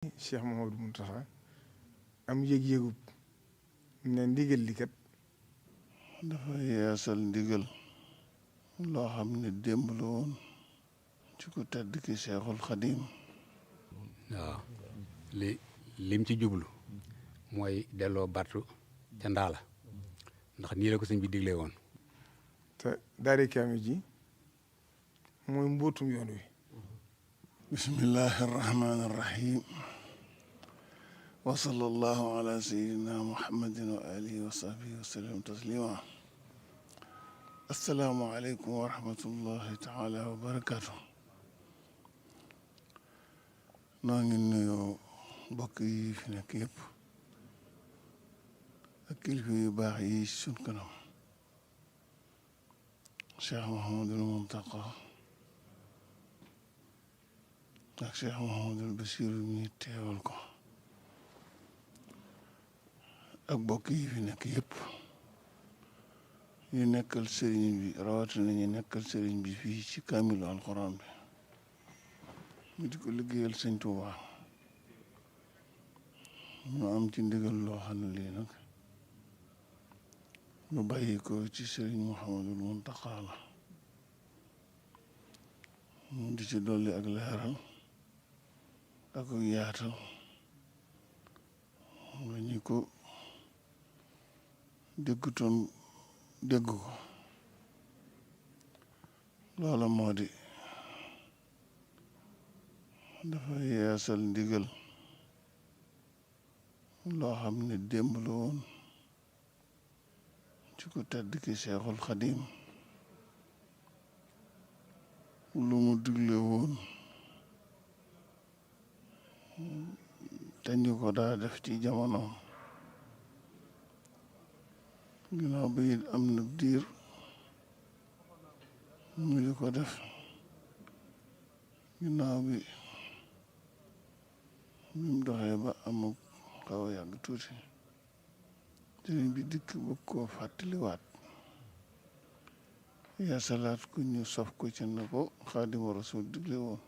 Cheikh Mouhamadou Mountakha am yëg-yëgub ne ndigal li kat dafa yeesal ndigal loo xam ne démb la woon ci ku tedd ki Cheikhul Khadim. waaw lim ci jublu mooy delloo battu ca ndaala ndax nii la ko sëñ bi diglee woon. te daari kaamil ji mooy mbootum yoon wi. bismillahi arrahmani irrahim wa sallallahu ala sayyidina muhammadin wa alihi wa sahbihi wa sallam taslima. assalaamu aleykum wa rahmatullahi taala wa barakatuh. noo ngi nuyoo mbokk yi fi nekk yëpp ak kilifa yu baax yi ci sun kanam. Cheikh Mouhamadul Mountakha ak Cheikh Mouhamadul Bachir mi teewal ko ak mbokk yi fi nekk yëpp ñu nekkal sëriñ bi rawatina ñu nekkal sëriñ bi fii ci kaamilu alxuraan bi mu di ko liggéeyal sëñ Tuubaa. ñu am ci ndigal loo xam ne lii nag ñu bàyyi ko ci sëriñ Mouhamadul Mountakha la mu di ci dolli ak leeral ak yaatal nga ñu ko déggutoon dégg ko. loola moo di dafa yeesal ndigal loo xam ne démb la woon ci ku tedd ki Cheikhul Khadim lu mu digle woon te ñu ko daa def ci jamonoom. ginnaaw bi it am na diir ñu di ko def ginnaaw bi mu doxee ba amul xaw a yàgg tuuti sëriñ bi dikk bëgg koo fàttaliwaat yeesalaat ku ñu sof ko ci na ko Xaadimu Rasuul digle woon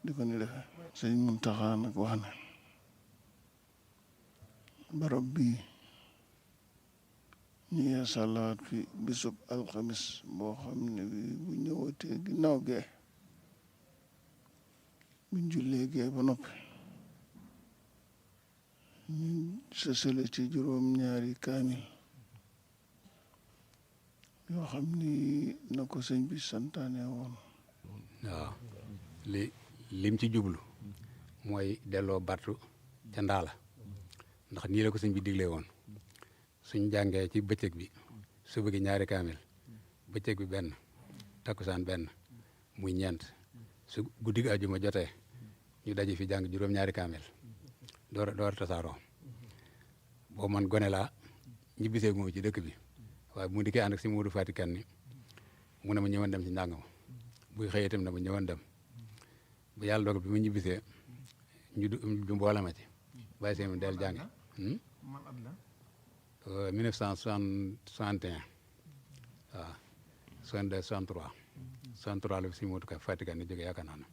di ko ni defee. sëriñ Muntaxa nag wax ne barab bii ñu yeesalaat fi bisub alxamis boo xam ne bi bu ñëwatee ginnaaw gee buñ jullee gee ba noppi ñu sësale ci juróom-ñaari kaamil yoo xam ni na ko sëñ bi santaane woon. waaw lim ci jublu mooy delloo battu ca ndaala ndax nii la ko sëñ bi diglee woon. suñ jàngee ci bëccëg bi suba gi ñaari kaamil bëccëg bi benn takkusaan benn muy ñeent su guddi gi àjjuma jotee ñu daje fi jàng juróom-ñaari kaamil door tasaaroo. boo man gone laa ñibbisee gu ma ci dëkk bi waaye bu mu dikkee ànd ak si Modou Fatick ni mu ne ma ñëwoon dem ci njàng ma buy xëyee itam ne ma ñëwoon dem bu yàlla dogal bi mu ñibbisee ñu mboole ma ci bàyyi seen del jàng 1961 waaw 62 63 63 la fi si Modou Fatick ni jóge yaakaar naa ne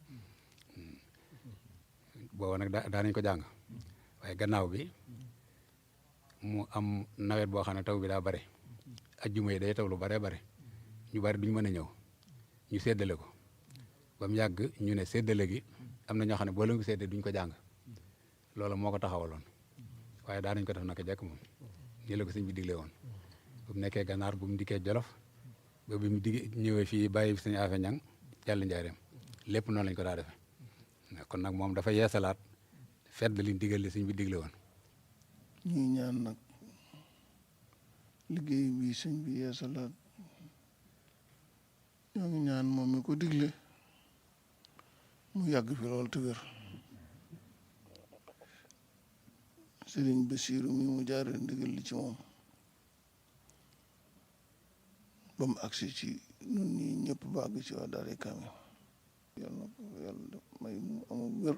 booba nag daa nañ ko jàng waaye gannaaw bi mu am nawet boo xam ne taw bi daa bare ajjuma yi day taw lu bare bare ñu bari duñ mën a ñëw ñu séddale ko ba mu yàgg ñu ne séddale gi am na ñoo xam ne boo leen ko séddee duñ ko jàng loolu moo ko taxawaloon waaye daa nañ ko def naka jekk moom nii la ko sëñ bi digle woon bu mu nekkee gànnaar bu mu dikkee jolof ba bi mu ñëwee fii bàyyi sëñ Afe Ñang jàll njaareem lépp noonu lañ ko daa defee kon nag moom dafa yeesalaat fedd li digal li sëñ bi digle woon. ñuy ñaan nag liggéey bi sëñ bi yeesalaat ñoo ngi ñaan moom mi ko digle mu yàgg fi lool te wér. sëriñ Basiiru mi mu jaaree ndigal li ci moom ba mu agsi ci ñun ñii ñëpp ba àgg ci waa daare kaamil yàlla na ko yàlla def may mu amul wér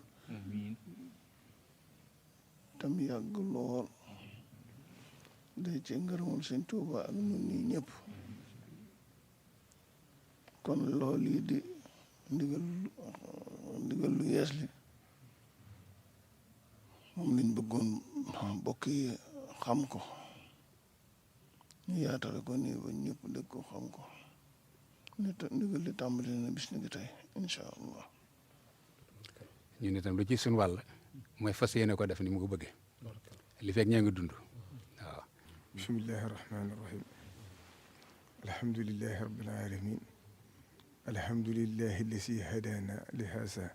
tam yàgg lool day ci ngërëmul sëñ Tuuba ak ñun ñii ñëpp. kon loolu yi di ndigal lu yees li moom lañ bëggoon mbokk yi xam ko ñu yaatale ko nii ba ñëpp dégg ko xam ko ndigal li tàmbali na bis ni ki tey incha allah. ñu ne tam lu ci suñu wàll mooy fas yéene ko def ni mu ko bëggee li fekk ñaa ngi dund waaw. bismillahi rahmaani rahim alhamdulillahi rabbil alamin alhamdulillahi alladi hadana li haza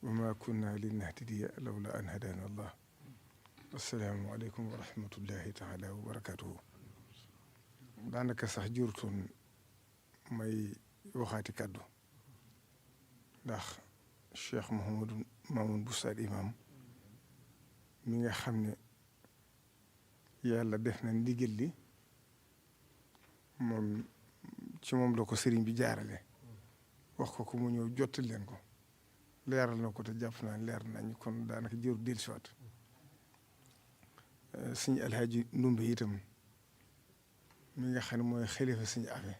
wa ma kunna linahtadiya lawla an hadana allah assalaamu aleykum wa rahmatullahi taala wa barakatuhu. daanaka sax jurutoon may waxaati kàddu ndax Cheikh Mouhamadou Mamoun Boussad imam mi nga xam ne yàlla def na ndigal li moom ci moom la ko sëriñ bi jaarale wax ko mu ñëw jottali leen ko leeral na ko te jàpp naa leer nañu kon daanaka jëru dellusiwaat suñu alhaaji ndumbe itam mi nga xam ne mooy xalifa suñu afe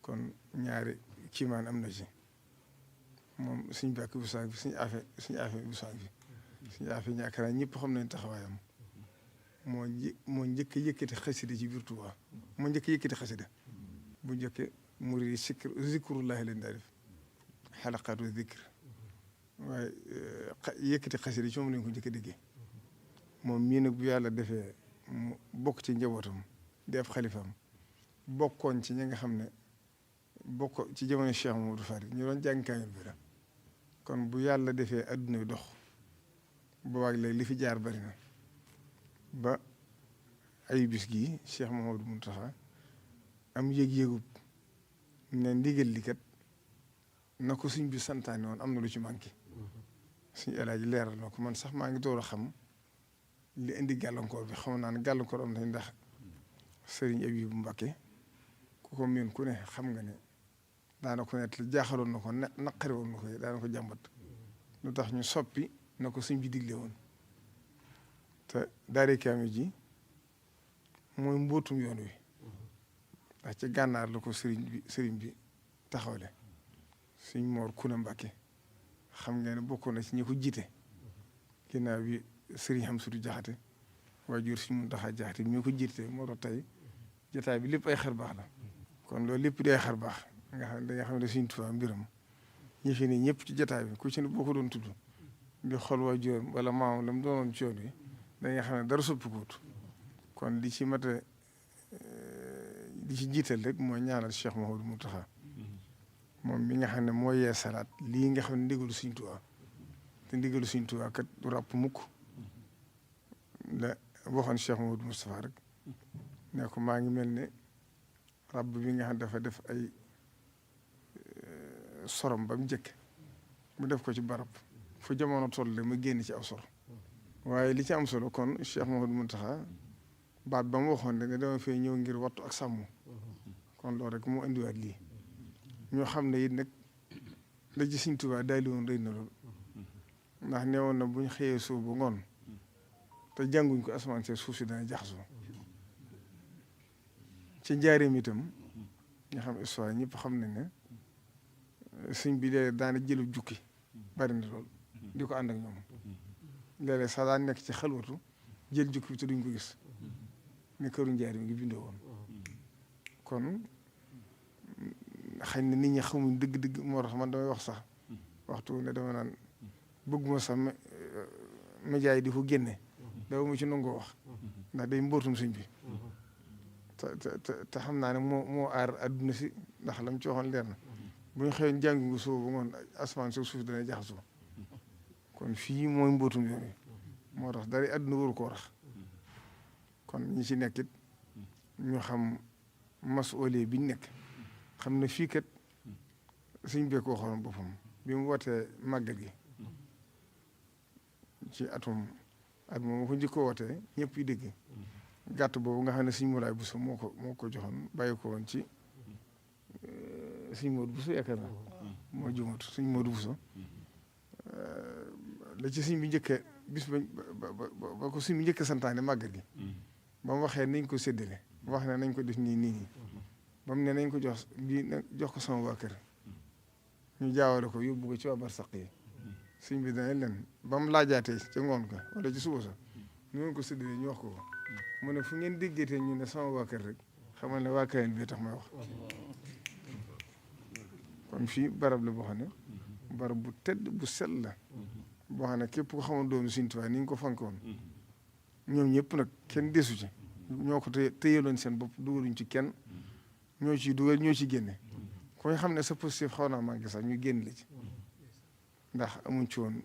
kon ñaari kiimaan am na ci moom suñu bàkk bu saag bi suñu afe bu saag bi suñu afe ñàkk naa ñëpp xam nañ taxawaayam moo njëkk a yëkkati xasida ci biir Tuubaa moo njëkk a yëkkati xasida bu njëkke murid zikrullahi leen daa def xalaqaatu zikr waaye yëkkati xasida ci moom lañ ko njëkk a déggee moom mii nag bu yàlla defee mu bokk ci njabootam di ab xalifaam bokkoon ci ñi nga xam ne bokk ci jamono Cheikh Mamadou Fari ñu doon jàng kaamil bi la kon bu yàlla defee adduna bi dox boobaag léegi li fi jaar bari na ba ay bis gii Cheikh Mamadou Mountakha am yëg-yëgub ne ndigal li kat na ko suñ bi santaane woon am na lu ci manqué suñu elaaji leeral na ko man sax maa ngi door a xam li indi gàllankoor bi xam naa ne gàllankoor am nañ ndax Sëriñ Abibu Mbakke ku ko miin ku ne xam nga ne daana ko net li jaaxaloon na ko naqari woon na ko daana ko jàmbat lu tax ñu soppi na ko suñ bi digle woon te daari kaamil ji mooy mbootum yoon wi ndax ci gànnaar la ko sëriñ bi taxawle suñ moor kuna Mbakke xam nga ne bokkoon na ci ñi ko jiite ginnaaw bi sëriñ Hamsatu Jaxate waajur suñ Muntaxa Jaxate mi ko jiite moo tax tey jotaay bi lépp ay xar baax la kon loolu lépp di ay xar baax nga xam ne da nga xam ne suñ Tuubaa mbiram ñi fi ne ñëpp ci jotaay bi ku ci ne boo ko doon tudd di xool waajuram wala maamam la mu doonoon ci yoon wi da nga xam ne dara soppikuwut kon li ci mat a li ci jiital rek mooy ñaanal Cheikh Mouhamadou Mountakha moom mi nga xam ne moo yee salaat lii nga xam ne ndigalu suñ Tuubaa te ndigalu suñ Tuubaa kat du ràpp mukk la waxoon Cheikh Mouhamadou Moustapha rek ne ko maa ngi mel ne rab bi nga xam dafa def ay sorom ba mu njëkk mu def ko ci barab fu jamono toll mu génn ci aw sor waaye li ci am solo kon Cheikh Mouhamadou Mountakha baat ba mu waxoon ne dama fee ñëw ngir wattu ak sàmm kon loolu rek mu indiwaat lii ñoo xam ne it nag la ci Sëriñ Tuubaa daal di woon rëy na lool ndax neewoon na bu ñu xëyee suuf ba ngoon te jànguñ ko asamaan see suuf si dana jaxasoo ci njaareem itam nga xam histoire ñëpp xam nañ ne sëñ bi de daana jëlu jukki bari na lool di ko ànd ak ñoom léeg-léeg sax daan nekk ci xalwatu jël jukki bi te duñ ko gis ne këru njaareem ngi bindoo woon kon xëy na nit ñi xamuñ dëgg-dëgg moo tax man damay wax sax waxtu ne dama naan bëgguma sax média yi di ko génne daw mu ci nangoo wax ndax day mbootum sëñ bi te xam naa ne moo aar adduna si ndax lam ci waxoon leer na bu ñu xëyoon jàngi ngu soo ba ngoon asamaan si suuf dana jaxasoo kon fii mooy mbootum yoon wi moo tax dara adduna waru koo rax kon ñi ci nekkit ñu xam masuulee bi ñu nekk xam ne fii kat suñ bee ko waxoon boppam bi mu wootee màggal gi ci at moom ko njëkk ko wootee ñëpp yi dégg gàtt boobu nga xam ne suñ Moulay Bousso moo ko joxoon bàyyi ko woon ci suñ Modou Bousso yaakaar naa moo jumut suñ Modou Bousso la ci suñ bi njëkkee bis ba ko suñ bi njëkkee santaane màggal gi ba mu waxee nañ ko séddale wax ne nañ ko def nii ba mu ne nañ ko jox ko sama waa kër ñu jaawale ko yóbbu ko ci waa barsaq yi sëñ bi dana leen ba mu laajaatee ca ngoon ko wala ci suba sa ñu ngeen ko séddalee ñu wax ko ko mu ne fu ngeen déggatee ñu ne sama waa kër rek xamal ne waa Kayen bi tax may wax kon fii barab la boo xam ne barab bu tedd bu sell la boo xam ne képp ko xamoon doomu Sëñ Tuubaa ni nga ko fankoon ñoom ñëpp nag kenn desu ci ñoo ko téyeloon seen bopp dugaluñ ci kenn ñoo ciy dugal ñoo ci génne ku nga xam ne sa positif xaw naa manqué sax ñu génn la ci ndax amuñ ci woon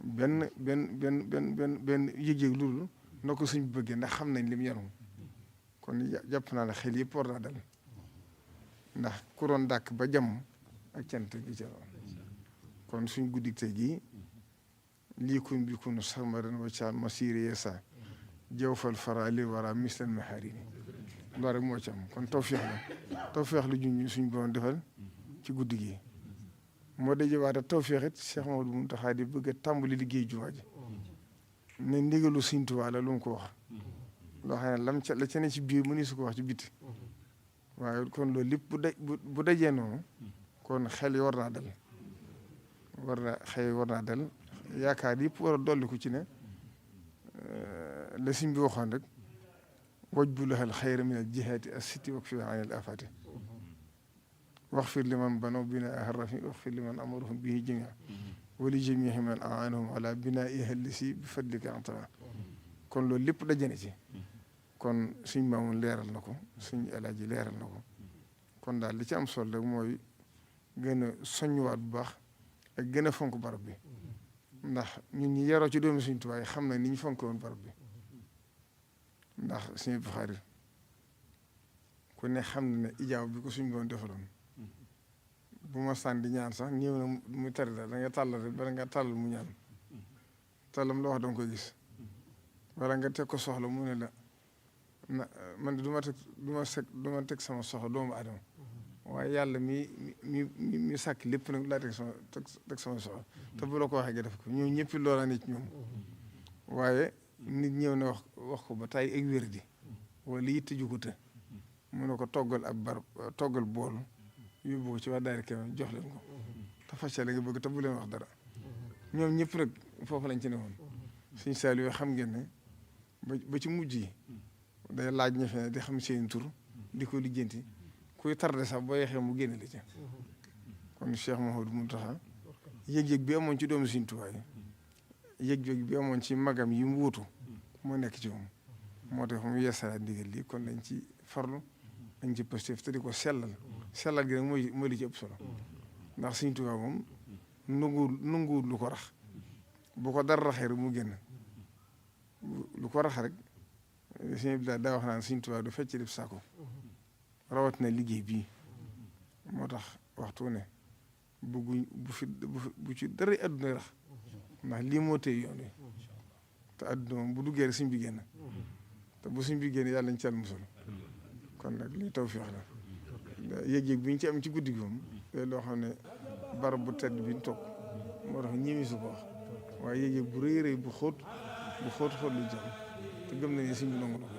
benn yëg-yëg loolu na ko suñ bëggee ndax xam nañ lim yarum kon jàpp naa la xel yëpp war naa dal ndax ku doon dàkk ba jàmm ak cant gi ca kon suñ guddik tey gii lii kun bi kun sarmadan wacaan masiri yeesa jëw fal fara li wara mislan maharini loolu rek moo ci am kon tawfeex la juñ suñ borom defal ci guddi gi moo dee jëwaate tawfeex it Cheikh Mamadou Mountakha di bëgg a tàmbali liggéey jumaa ji ne ndigalu Sëñ Tuubaa la lu mu ko wax loo xam ne la ca ne ci biir mëni su ko wax ci biti waaye kon loolu lépp bu dajee noonu kon xel yi war naa dal yaakaar yëpp war a dolli ko ci ne la Sëñ bi waxoon rek waj bu laxal xayra min al jihaati as sitti wak fi anil afati waxfir liman banaw binaa harrafi waxfir liman amaruhum bihi jamia wali jamihi man aanahum ala binaa ihallisi bi fadlika antama kon loolu lépp dajane ci kon suñ maamoon leeral na ko suñ alaaji leeral na ko kon daal li ci am solo rek mooy gën a soññuwaat bu baax ak gën a fonk barab bi ndax ñun ñi yaroo ci doomi Sëñ Tuubaa xam na ni ñu fonk woon barab bi ndax suñu Buxaari ku ne xam na ne ijaaw bi ko suñ boon defaloon bu ma sànni ñaan sax ñëw na mu tari la da nga tàllal rek bala nga tàllal mu ñaan tàllam la wax danga koy gis wala nga teg ko soxla mu ne la man du ma teg sama soxla doomu aadama waaye yàlla mi sàkk lépp nag laa teg sama soxla te bu la ko waxee nga def ko ñëw ñëpp loola ne ci ñoom waaye nit ñëw na wax ko ba tay ak wér di wala yitte ju ko të mu ne ko toggal bool yóbbu ko ci waa daari Kawen jox leen ko te fas la nga bëgg te bu leen wax dara ñoom ñëpp nag foofu lañ ci ne woon suñ saal yoo xam ngeen ne ba ci mujj yi day laaj ña fe di xam seen tur di ko lijjanti kuy tardé sax boo yeexee mu génne li ci kon Cheikh Mouhamadou Mountakha yëg-yëg bi amoon ci doomu Sëñ Tuubaa yi yëg-yëg bi amoon ci magam yi mu wuutu moo nekk ci moom moo tax mu yeesalaat ndigal lii kon dañ ci farlu dañ ci positif te di ko sellal gi nag mooy li ci ëpp solo ndax Sëñ Tuubaa moom nanguwul lu ko rax bu ko dara raxee rek mu génn lu ko rax rek sëñ bi daa wax naan Sëñ Tuubaa du fecc def saako rawat na liggéey bii moo tax waxtu ne bu ci dara àdduna rax ndax lii moo tey yoon wi te àdduna moom bu duggee rek sëñ bi génn te bu sëñ bi génn yàlla ñu ci àll musul kon nag lii tawfeex la yëg-yëg bi ñu ci am ci guddi gi moom loo xam ne barab bu tedd bi ñu toog moo tax ñëwi su ko wax waaye yëg-yëg bu rëy bu xóot lañ ci am te gëm nañu sëñ bi nangu na ko